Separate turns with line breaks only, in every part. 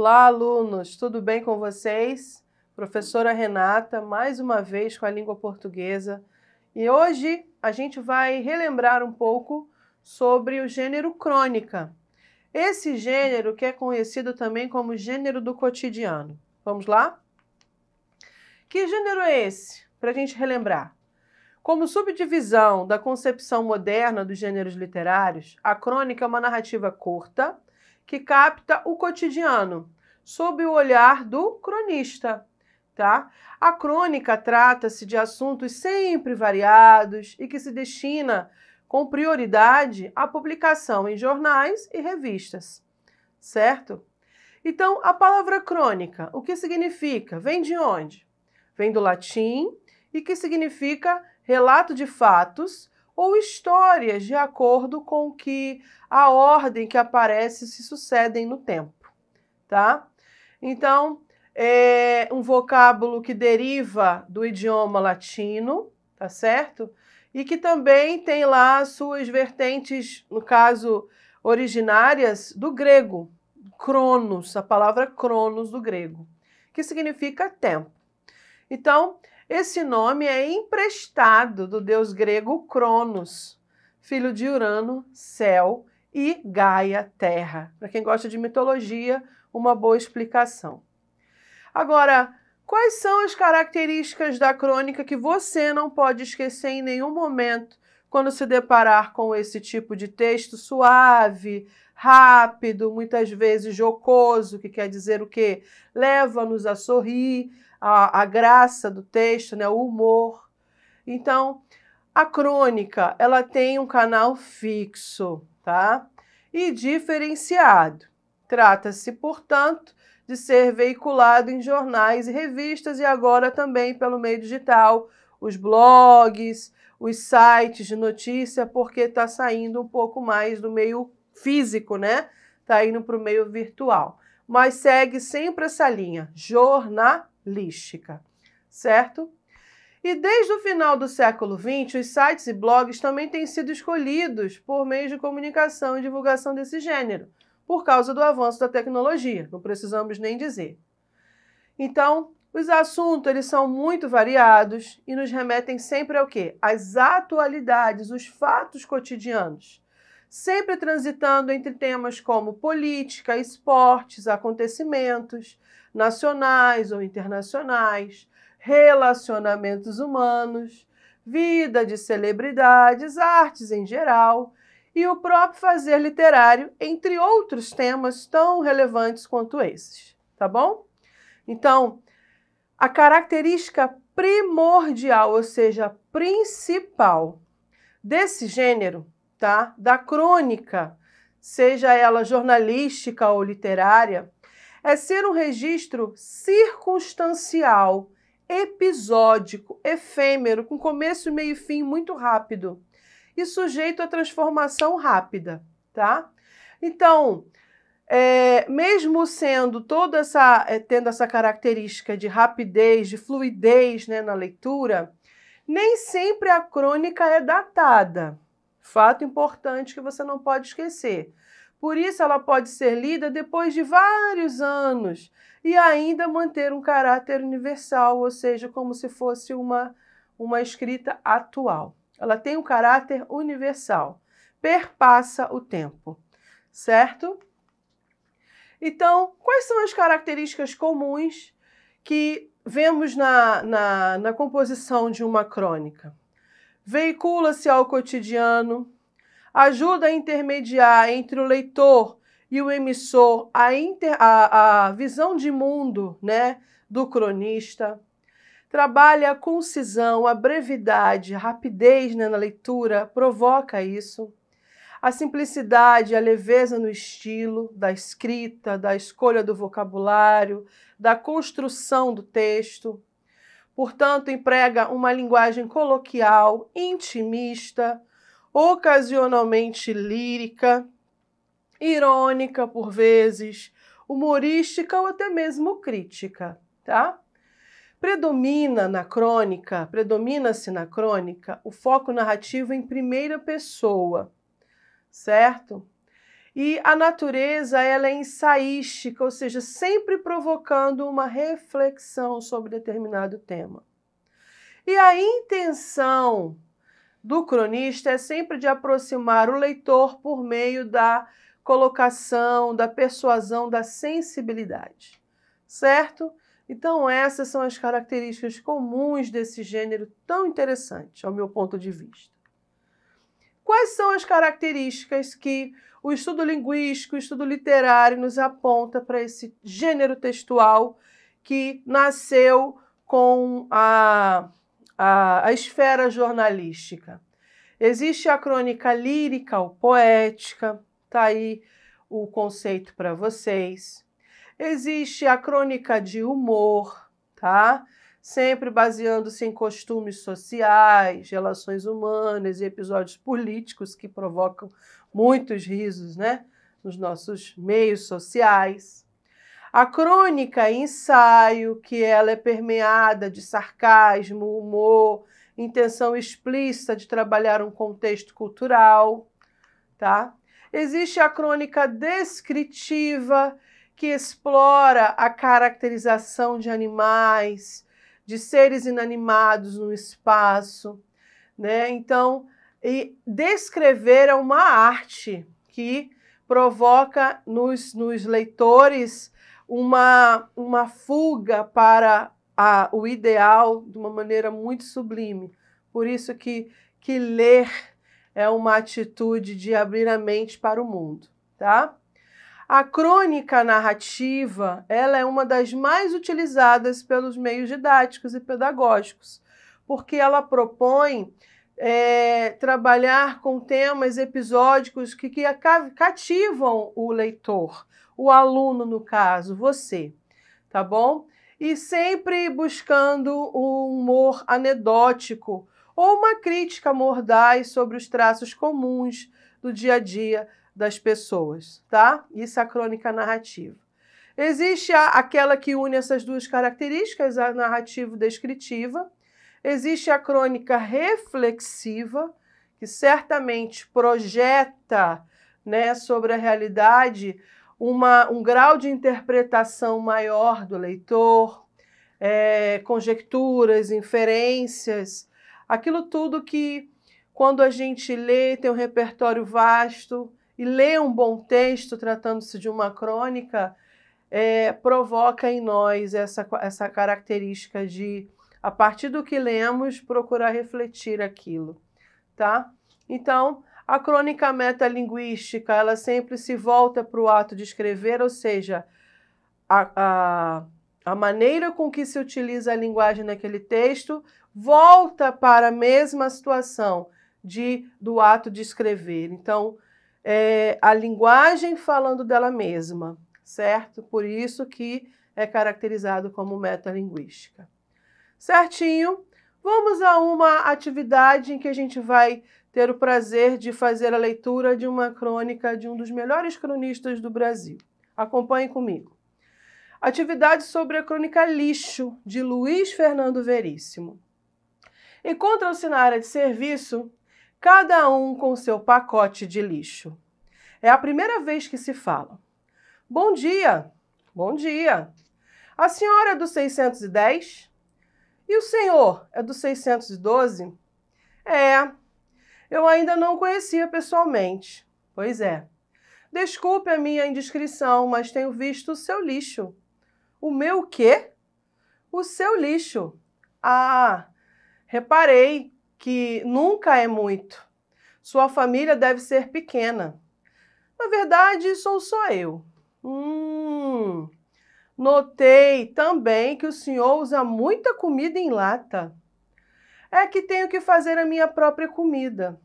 Olá, alunos! Tudo bem com vocês? Professora Renata, mais uma vez com a língua portuguesa. E hoje a gente vai relembrar um pouco sobre o gênero crônica. Esse gênero que é conhecido também como gênero do cotidiano. Vamos lá? Que gênero é esse? Para a gente relembrar. Como subdivisão da concepção moderna dos gêneros literários, a crônica é uma narrativa curta que capta o cotidiano, sob o olhar do cronista, tá? A crônica trata-se de assuntos sempre variados e que se destina com prioridade à publicação em jornais e revistas, certo? Então, a palavra crônica, o que significa? Vem de onde? Vem do latim e que significa relato de fatos ou histórias de acordo com que a ordem que aparece se sucedem no tempo, tá? Então, é um vocábulo que deriva do idioma latino, tá certo? E que também tem lá suas vertentes, no caso, originárias do grego, cronos, a palavra cronos do grego, que significa tempo. Então, esse nome é emprestado do deus grego Cronos, filho de Urano, céu, e Gaia, terra. Para quem gosta de mitologia, uma boa explicação. Agora, quais são as características da crônica que você não pode esquecer em nenhum momento quando se deparar com esse tipo de texto suave, rápido, muitas vezes jocoso, que quer dizer o quê? Leva-nos a sorrir, a graça do texto, né? O humor. Então, a crônica, ela tem um canal fixo, tá? E diferenciado. Trata-se, portanto, de ser veiculado em jornais e revistas e agora também pelo meio digital, os blogs, os sites de notícia, porque está saindo um pouco mais do meio físico, né? Está indo para o meio virtual. Mas segue sempre essa linha jornalística, certo? E desde o final do século XX, os sites e blogs também têm sido escolhidos por meios de comunicação e divulgação desse gênero, por causa do avanço da tecnologia, não precisamos nem dizer. Então, os assuntos eles são muito variados e nos remetem sempre ao quê? Às atualidades, os fatos cotidianos, sempre transitando entre temas como política, esportes, acontecimentos nacionais ou internacionais, relacionamentos humanos, vida de celebridades, artes em geral e o próprio fazer literário, entre outros temas tão relevantes quanto esses, tá bom? Então, a característica primordial, ou seja, principal desse gênero, tá? Da crônica, seja ela jornalística ou literária, é ser um registro circunstancial, episódico, efêmero, com começo, meio e fim muito rápido e sujeito a transformação rápida, tá? Então, mesmo sendo tendo essa característica de rapidez, de fluidez, né, na leitura, nem sempre a crônica é datada. Fato importante que você não pode esquecer. Por isso, ela pode ser lida depois de vários anos e ainda manter um caráter universal, ou seja, como se fosse uma escrita atual. Ela tem um caráter universal, perpassa o tempo, certo? Então, quais são as características comuns que vemos na composição de uma crônica? Veicula-se ao cotidiano, ajuda a intermediar entre o leitor e o emissor a visão de mundo, né, do cronista, trabalha a concisão, a brevidade, a rapidez, né, na leitura, provoca isso, a simplicidade, a leveza no estilo, da escrita, da escolha do vocabulário, da construção do texto. Portanto, emprega uma linguagem coloquial, intimista, ocasionalmente lírica, irônica por vezes, humorística ou até mesmo crítica, tá? Predomina-se na crônica o foco narrativo em primeira pessoa, certo? E a natureza, ela é ensaística, ou seja, sempre provocando uma reflexão sobre determinado tema. E a intenção do cronista é sempre de aproximar o leitor por meio da colocação, da persuasão, da sensibilidade, certo? Então essas são as características comuns desse gênero tão interessante, ao meu ponto de vista. Quais são as características que o estudo linguístico, o estudo literário nos aponta para esse gênero textual que nasceu com a esfera jornalística? Existe a crônica lírica ou poética, tá aí o conceito para vocês. Existe a crônica de humor, tá? Sempre baseando-se em costumes sociais, relações humanas e episódios políticos que provocam muitos risos, né, nos nossos meios sociais. A crônica ensaio, que ela é permeada de sarcasmo, humor, intenção explícita de trabalhar um contexto cultural, tá? Existe a crônica descritiva, que explora a caracterização de animais, de seres inanimados no espaço, né? Então, descrever é uma arte que provoca nos leitores uma fuga para o ideal de uma maneira muito sublime. Por isso que ler é uma atitude de abrir a mente para o mundo, tá? A crônica narrativa, ela é uma das mais utilizadas pelos meios didáticos e pedagógicos, porque ela propõe trabalhar com temas episódicos que cativam o leitor, o aluno, no caso, você, tá bom? E sempre buscando um humor anedótico ou uma crítica mordaz sobre os traços comuns do dia a dia das pessoas, tá? Isso é a crônica narrativa. Existe aquela que une essas duas características, a narrativo-descritiva. Existe a crônica reflexiva, que certamente projeta, né, sobre a realidade um grau de interpretação maior do leitor, conjecturas, inferências, aquilo tudo que, quando a gente lê, tem um repertório vasto, e lê um bom texto, tratando-se de uma crônica, provoca em nós essa característica de, a partir do que lemos, procurar refletir aquilo, tá? Então, a crônica metalinguística, ela sempre se volta para o ato de escrever, ou seja, a maneira com que se utiliza a linguagem naquele texto volta para a mesma situação do ato de escrever. Então, a linguagem falando dela mesma, certo? Por isso que é caracterizado como metalinguística. Certinho? Vamos a uma atividade em que a gente vai ter o prazer de fazer a leitura de uma crônica de um dos melhores cronistas do Brasil. Acompanhe comigo. Atividade sobre a crônica Lixo, de Luiz Fernando Veríssimo. Encontram-se na área de serviço, cada um com seu pacote de lixo. É a primeira vez que se fala. Bom dia! Bom dia! A senhora é do 610? E o senhor é do 612? Eu ainda não conhecia pessoalmente. Pois é. Desculpe a minha indiscrição, mas tenho visto o seu lixo. O meu quê? O seu lixo. Ah, reparei que nunca é muito. Sua família deve ser pequena. Na verdade, sou só eu. Notei também que o senhor usa muita comida em lata. É que tenho que fazer a minha própria comida.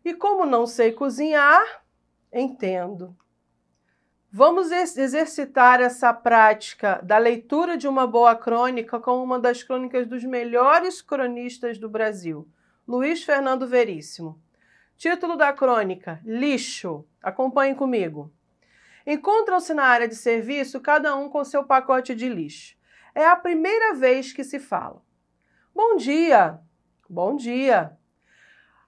E como não sei cozinhar, entendo. Vamos exercitar essa prática da leitura de uma boa crônica com uma das crônicas dos melhores cronistas do Brasil, Luiz Fernando Veríssimo. Título da crônica: Lixo. Acompanhe comigo. Encontram-se na área de serviço, cada um com seu pacote de lixo. É a primeira vez que se fala. Bom dia! Bom dia!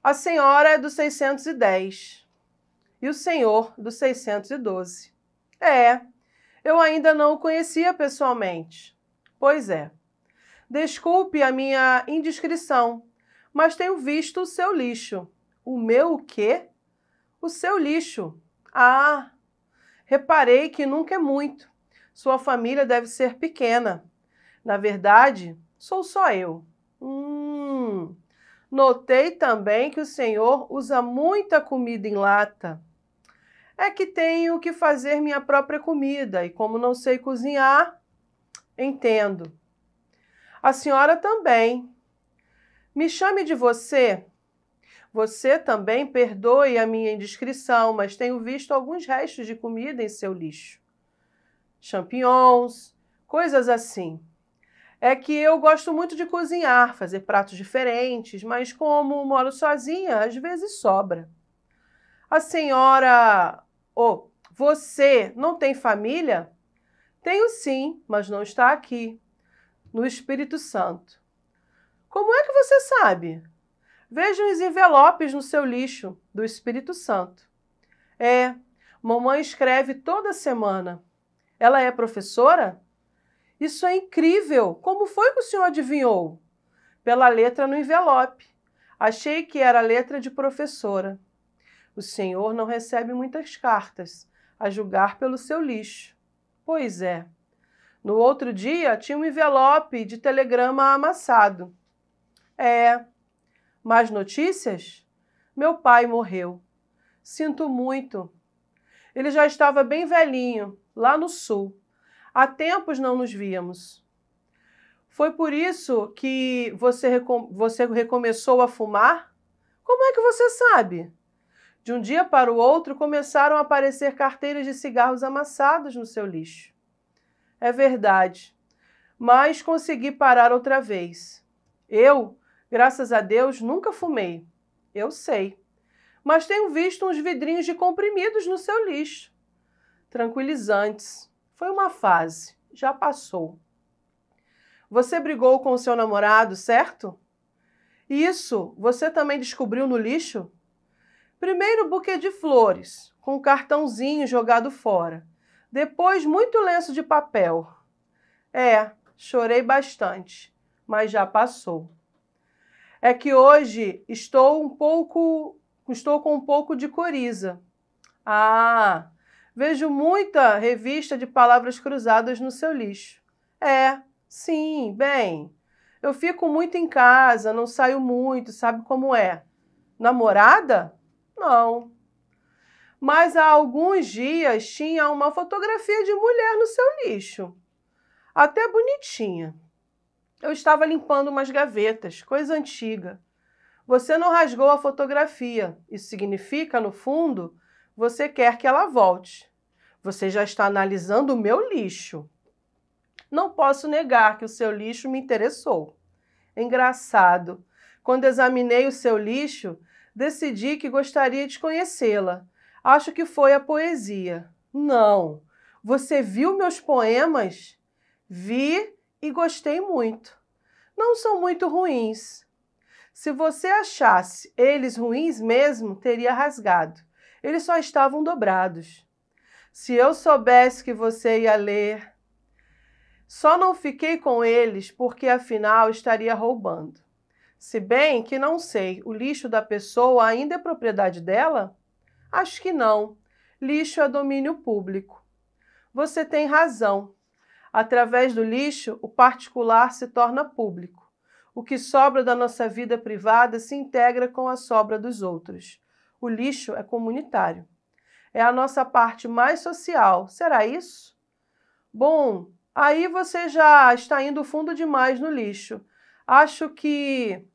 A senhora é do 610. e o senhor do 612. Eu ainda não o conhecia pessoalmente. Pois é. Desculpe a minha indiscrição, mas tenho visto o seu lixo. O meu o quê? O seu lixo. Ah, reparei que nunca é muito. Sua família deve ser pequena. Na verdade, sou só eu. Notei também que o senhor usa muita comida em lata. É que tenho que fazer minha própria comida e como não sei cozinhar, entendo. A senhora também. Me chame de você. Você também perdoe a minha indiscrição, mas tenho visto alguns restos de comida em seu lixo. Champignons, coisas assim. É que eu gosto muito de cozinhar, fazer pratos diferentes, mas como moro sozinha, às vezes sobra. A senhora... você não tem família? Tenho sim, mas não está aqui, no Espírito Santo. Como é que você sabe? Veja os envelopes no seu lixo, do Espírito Santo. Mamãe escreve toda semana. Ela é professora? Isso é incrível! Como foi que o senhor adivinhou? Pela letra no envelope. Achei que era letra de professora. O senhor não recebe muitas cartas, a julgar pelo seu lixo. Pois é. No outro dia, tinha um envelope de telegrama amassado. Mais notícias? Meu pai morreu. Sinto muito. Ele já estava bem velhinho, lá no sul. Há tempos não nos víamos. Foi por isso que você recomeçou a fumar? Como é que você sabe? De um dia para o outro, começaram a aparecer carteiras de cigarros amassados no seu lixo. É verdade, mas consegui parar outra vez. Eu, graças a Deus, nunca fumei. Eu sei. Mas tenho visto uns vidrinhos de comprimidos no seu lixo. Tranquilizantes. Foi uma fase, já passou. Você brigou com o seu namorado, certo? Isso, você também descobriu no lixo? Primeiro o buquê de flores, com um cartãozinho jogado fora. Depois muito lenço de papel. Chorei bastante, mas já passou. É que hoje estou com um pouco de coriza. Vejo muita revista de palavras cruzadas no seu lixo. Sim, bem. Eu fico muito em casa, não saio muito, sabe como é? Namorada? Não. Mas há alguns dias tinha uma fotografia de mulher no seu lixo. Até bonitinha. Eu estava limpando umas gavetas, coisa antiga. Você não rasgou a fotografia. Isso significa, no fundo, você quer que ela volte. Você já está analisando o meu lixo. Não posso negar que o seu lixo me interessou. Engraçado. Quando examinei o seu lixo, decidi que gostaria de conhecê-la. Acho que foi a poesia. Não. Você viu meus poemas? Vi e gostei muito. Não são muito ruins. Se você achasse eles ruins mesmo, teria rasgado. Eles só estavam dobrados. Se eu soubesse que você ia ler... Só não fiquei com eles porque, afinal, estaria roubando. Se bem que não sei, o lixo da pessoa ainda é propriedade dela? Acho que não. Lixo é domínio público. Você tem razão. Através do lixo, o particular se torna público. O que sobra da nossa vida privada se integra com a sobra dos outros. O lixo é comunitário. É a nossa parte mais social. Será isso? Bom, aí você já está indo fundo demais no lixo. Acho que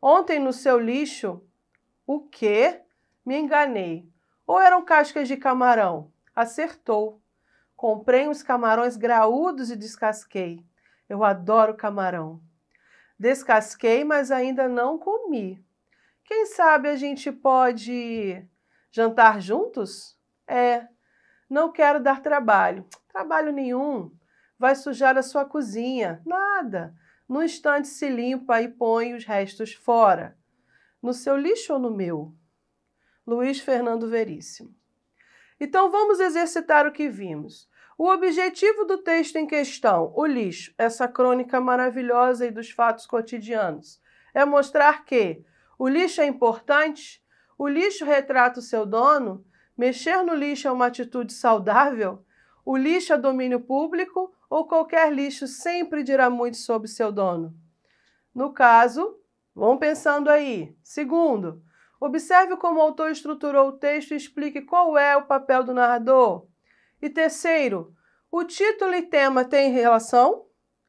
ontem no seu lixo... O quê? Me enganei. Ou eram cascas de camarão? Acertou. Comprei uns camarões graúdos e descasquei. Eu adoro camarão. Descasquei, mas ainda não comi. Quem sabe a gente pode jantar juntos? Não quero dar trabalho. Trabalho nenhum. Vai sujar a sua cozinha. Nada. No instante se limpa e põe os restos fora. No seu lixo ou no meu? Luiz Fernando Veríssimo. Então vamos exercitar o que vimos. O objetivo do texto em questão, o lixo, essa crônica maravilhosa aí dos fatos cotidianos, é mostrar que o lixo é importante, o lixo retrata o seu dono, mexer no lixo é uma atitude saudável, o lixo é domínio público ou qualquer lixo sempre dirá muito sobre seu dono. No caso, vão pensando aí. Segundo, observe como o autor estruturou o texto e explique qual é o papel do narrador. E terceiro, o título e tema têm relação?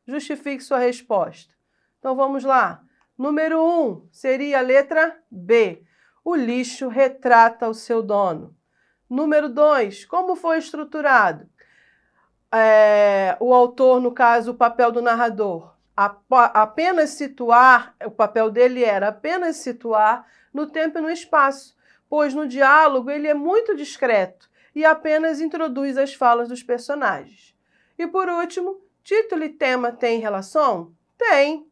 Justifique sua resposta. Então vamos lá. Número 1 seria a letra B. O lixo retrata o seu dono. Número 2, como foi estruturado? O autor, no caso, o papel do narrador, apenas situar, o papel dele era apenas situar no tempo e no espaço, pois no diálogo ele é muito discreto e apenas introduz as falas dos personagens. E por último, título e tema têm relação? Tem,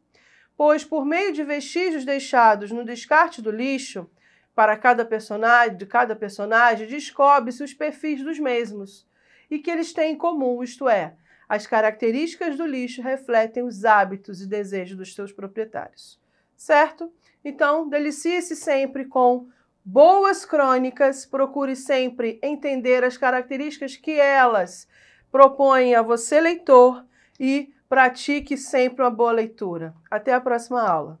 pois por meio de vestígios deixados no descarte do lixo, para cada personagem, descobre-se os perfis dos mesmos e que eles têm em comum, isto é, as características do lixo refletem os hábitos e desejos dos seus proprietários. Certo? Então, delicie-se sempre com boas crônicas, procure sempre entender as características que elas propõem a você, leitor, e pratique sempre uma boa leitura. Até a próxima aula.